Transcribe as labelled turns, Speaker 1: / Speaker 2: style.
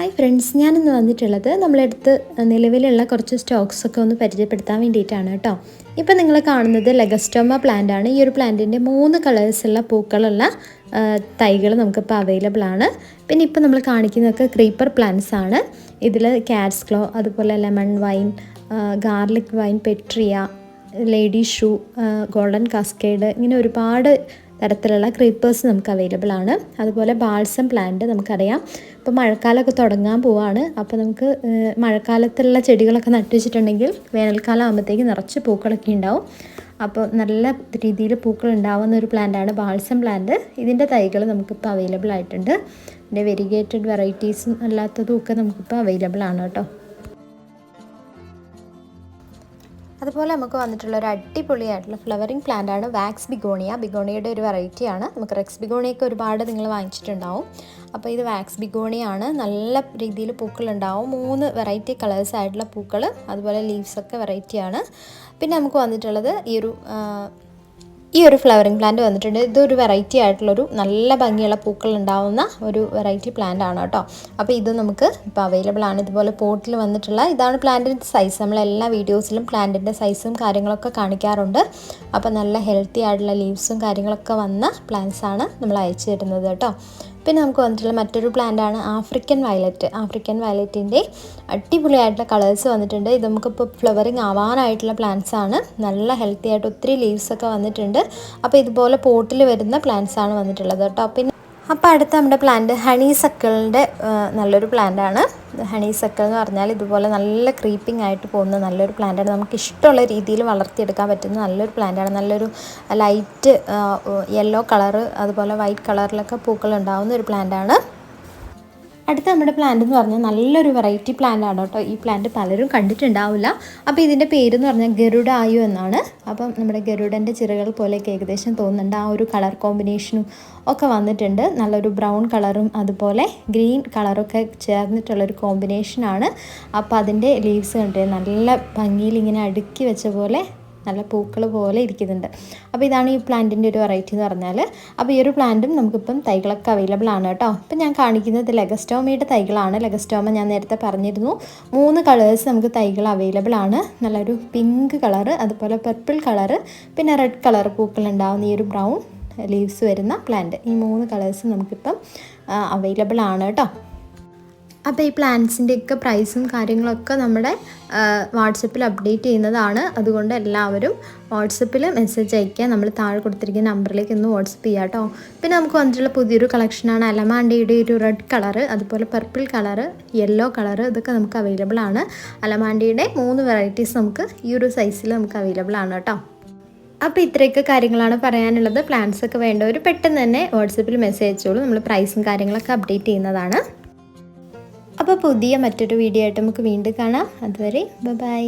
Speaker 1: Hi friends, ഞാനിന്ന് വന്നിട്ടുള്ളത് നമ്മളെടുത്ത് നിലവിലുള്ള കുറച്ച് സ്റ്റോക്സൊക്കെ ഒന്ന് പരിചയപ്പെടുത്താൻ വേണ്ടിയിട്ടാണ് കേട്ടോ. ഇപ്പോൾ നിങ്ങൾ കാണുന്നത് ലെഗസ്റ്റോമ പ്ലാന്റ് ആണ്. ഈ ഒരു പ്ലാന്റിൻ്റെ 3 കളേഴ്സുള്ള പൂക്കളുള്ള തൈകൾ നമുക്കിപ്പോൾ അവൈലബിൾ ആണ്. പിന്നെ ഇപ്പോൾ നമ്മൾ കാണിക്കുന്നതൊക്കെ ക്രീപ്പർ പ്ലാന്റ്സ് ആണ്. ഇതിൽ കാറ്റ്സ് ക്ലോ, അതുപോലെ lemon wine, garlic wine, Petrea, lady shoe, golden cascade, ഇങ്ങനെ ഒരുപാട് തരത്തിലുള്ള ക്രീപ്പേഴ്സ് നമുക്ക് അവൈലബിൾ ആണ്. അതുപോലെ ബാൾസം പ്ലാന്റ് നമുക്കറിയാം, ഇപ്പോൾ മഴക്കാലമൊക്കെ തുടങ്ങാൻ പോവാണ്. അപ്പോൾ നമുക്ക് മഴക്കാലത്തുള്ള ചെടികളൊക്കെ നട്ടു വെച്ചിട്ടുണ്ടെങ്കിൽ വേനൽക്കാലം ആകുമ്പോഴത്തേക്ക് നിറച്ച് പൂക്കളൊക്കെ ഉണ്ടാവും. അപ്പോൾ നല്ല രീതിയിൽ പൂക്കൾ ഉണ്ടാവുന്ന ഒരു പ്ലാന്റാണ് ബാൾസം പ്ലാന്റ്. ഇതിൻ്റെ തൈകൾ നമുക്കിപ്പോൾ അവൈലബിൾ ആയിട്ടുണ്ട്. ഇതിൻ്റെ വെരിഗേറ്റഡ് വെറൈറ്റീസും അല്ലാത്തതും ഒക്കെ നമുക്കിപ്പോൾ അവൈലബിൾ ആണ് കേട്ടോ. അതുപോലെ നമുക്ക് വന്നിട്ടുള്ള ഒരു അടിപൊളിയായിട്ടുള്ള ഫ്ലവറിങ് പ്ലാന്റ് ആണ് വാക്സ് ബിഗോണിയ. ബിഗോണിയയുടെ ഒരു വെറൈറ്റിയാണ്. നമുക്ക് റെക്സ് ബിഗോണിയൊക്കെ ഒരുപാട് നിങ്ങൾ വാങ്ങിച്ചിട്ടുണ്ടാവും. അപ്പോൾ ഇത് വാക്സ് ബിഗോണിയ ആണ്. നല്ല രീതിയിൽ പൂക്കളുണ്ടാവും. 3 വെറൈറ്റി കളേഴ്സ് ആയിട്ടുള്ള പൂക്കൾ, അതുപോലെ ലീവ്സൊക്കെ വെറൈറ്റിയാണ്. പിന്നെ നമുക്ക് വന്നിട്ടുള്ളത് ഈ ഒരു ഫ്ലവറിങ് പ്ലാന്റ് വന്നിട്ടുണ്ട്. ഇതൊരു വെറൈറ്റി ആയിട്ടുള്ളൊരു നല്ല ഭംഗിയുള്ള പൂക്കൾ ഉണ്ടാവുന്ന ഒരു വെറൈറ്റി പ്ലാന്റ് ആണ് കേട്ടോ. അപ്പോൾ ഇത് നമുക്ക് ഇപ്പോൾ അവൈലബിൾ ആണ്. ഇതുപോലെ പോട്ടിൽ വന്നിട്ടുള്ള ഇതാണ് പ്ലാന്റിൻ്റെ സൈസ്. നമ്മളെല്ലാ വീഡിയോസിലും പ്ലാന്റിൻ്റെ സൈസും കാര്യങ്ങളൊക്കെ കാണിക്കാറുണ്ട്. അപ്പോൾ നല്ല ഹെൽത്തി ആയിട്ടുള്ള ലീവ്സും കാര്യങ്ങളൊക്കെ വന്ന പ്ലാന്റ്സ് ആണ് നമ്മൾ അയച്ചു തരുന്നത് കേട്ടോ. പിന്നെ നമുക്ക് വന്നിട്ടുള്ള മറ്റൊരു പ്ലാന്റാണ് ആഫ്രിക്കൻ വയലറ്റ്. ആഫ്രിക്കൻ വയലറ്റിൻ്റെ അടിപൊളിയായിട്ടുള്ള കളേഴ്സ് വന്നിട്ടുണ്ട്. ഇത് നമുക്കിപ്പോൾ ഫ്ലവറിങ് ആവാനായിട്ടുള്ള പ്ലാന്റ്സ് ആണ്. നല്ല ഹെൽത്തി ആയിട്ട് ഒത്തിരി ലീവ്സൊക്കെ വന്നിട്ടുണ്ട്. അപ്പോൾ ഇതുപോലെ പോട്ടിൽ വരുന്ന പ്ലാന്റ്സ് ആണ് വന്നിട്ടുള്ളത് കേട്ടോ. പിന്നെ അപ്പോൾ അടുത്ത നമ്മുടെ പ്ലാന്റ് ഹണി സക്കിളിൻ്റെ നല്ലൊരു പ്ലാന്റാണ്. ഹണി സക്കിൾ എന്ന് പറഞ്ഞാൽ ഇതുപോലെ നല്ല ക്രീപ്പിംഗ് ആയിട്ട് പോകുന്ന നല്ലൊരു പ്ലാന്റാണ്. നമുക്ക് ഇഷ്ടമുള്ള രീതിയിൽ വളർത്തിയെടുക്കാൻ പറ്റുന്ന നല്ലൊരു പ്ലാന്റാണ്. നല്ലൊരു ലൈറ്റ് യെല്ലോ കളറ്, അതുപോലെ വൈറ്റ് കളറിലൊക്കെ പൂക്കൾ ഉണ്ടാകുന്ന ഒരു പ്ലാന്റാണ്. അടുത്ത നമ്മുടെ പ്ലാന്റ് എന്ന് പറഞ്ഞാൽ നല്ലൊരു വെറൈറ്റി പ്ലാന്റ് ആണ് കേട്ടോ. ഈ പ്ലാന്റ് പലരും കണ്ടിട്ടുണ്ടാവില്ല. അപ്പോൾ ഇതിൻ്റെ പേരെന്ന് പറഞ്ഞാൽ ഗരുഡ ആയു എന്നാണ്. അപ്പം നമ്മുടെ ഗരുഡൻ്റെ ചിറകൾ പോലെയൊക്കെ ഏകദേശം തോന്നുന്നുണ്ട്. ആ ഒരു കളർ കോമ്പിനേഷനും ഒക്കെ വന്നിട്ടുണ്ട്. നല്ലൊരു ബ്രൗൺ കളറും അതുപോലെ ഗ്രീൻ കളറൊക്കെ ചേർന്നിട്ടുള്ളൊരു കോമ്പിനേഷനാണ്. അപ്പോൾ അതിൻ്റെ ലീവ്സ് കണ്ടിട്ട് നല്ല ഭംഗിയിൽ ഇങ്ങനെ അടുക്കി വെച്ച പോലെ നല്ല പൂക്കൾ പോലെ ഇരിക്കുന്നുണ്ട്. അപ്പോൾ ഇതാണ് ഈ പ്ലാന്റിൻ്റെ ഒരു വെറൈറ്റി എന്ന് പറഞ്ഞാൽ. അപ്പോൾ ഈ ഒരു പ്ലാന്റും നമുക്കിപ്പം തൈകളൊക്കെ അവൈലബിൾ ആണ് കേട്ടോ. ഇപ്പം ഞാൻ കാണിക്കുന്നത് ലെഗസ്റ്റോമയുടെ തൈകളാണ്. ലെഗസ്റ്റോമ ഞാൻ നേരത്തെ പറഞ്ഞിരുന്നു. 3 കളേഴ്സ് നമുക്ക് തൈകൾ അവൈലബിൾ ആണ്. നല്ലൊരു പിങ്ക് കളറ്, അതുപോലെ പർപ്പിൾ കളറ്, പിന്നെ റെഡ് കളർ പൂക്കൾ ഉണ്ടാകുന്ന ഈ ഒരു ബ്രൗൺ ലീവ്സ് വരുന്ന പ്ലാന്റ്. ഈ 3 കളേഴ്സ് നമുക്കിപ്പം അവൈലബിൾ ആണ് കേട്ടോ. അപ്പോൾ ഈ പ്ലാന്റ്സിൻ്റെയൊക്കെ പ്രൈസും കാര്യങ്ങളൊക്കെ നമ്മുടെ വാട്സപ്പിൽ അപ്ഡേറ്റ് ചെയ്യുന്നതാണ്. അതുകൊണ്ട് എല്ലാവരും വാട്സപ്പിൽ മെസ്സേജ് അയയ്ക്കുക. നമ്മൾ താഴെ കൊടുത്തിരിക്കുന്ന നമ്പറിലേക്ക് ഒന്ന് വാട്സപ്പ് ചെയ്യുക കേട്ടോ. പിന്നെ നമുക്ക് വന്നിട്ടുള്ള പുതിയൊരു കളക്ഷനാണ് അലമാണ്ടയുടെ ഒരു റെഡ് കളറ്, അതുപോലെ പർപ്പിൾ കളറ്, യെല്ലോ കളറ്, ഇതൊക്കെ നമുക്ക് അവൈലബിൾ ആണ്. അലമാണ്ടയുടെ 3 വെറൈറ്റീസ് നമുക്ക് ഈ ഒരു സൈസിൽ നമുക്ക് അവൈലബിൾ ആണ് കേട്ടോ. അപ്പോൾ ഇത്രയൊക്കെ കാര്യങ്ങളാണ് പറയാനുള്ളത്. പ്ലാന്റ്സൊക്കെ വേണ്ടവർ പെട്ടെന്ന് തന്നെ വാട്സപ്പിൽ മെസ്സേജ് അയച്ചോളൂ. നമ്മൾ പ്രൈസും കാര്യങ്ങളൊക്കെ അപ്ഡേറ്റ് ചെയ്യുന്നതാണ്. അപ്പോൾ പുതിയ മറ്റൊരു വീഡിയോ ആയിട്ട് നമുക്ക് വീണ്ടും കാണാം. അതുവരെ ബൈ.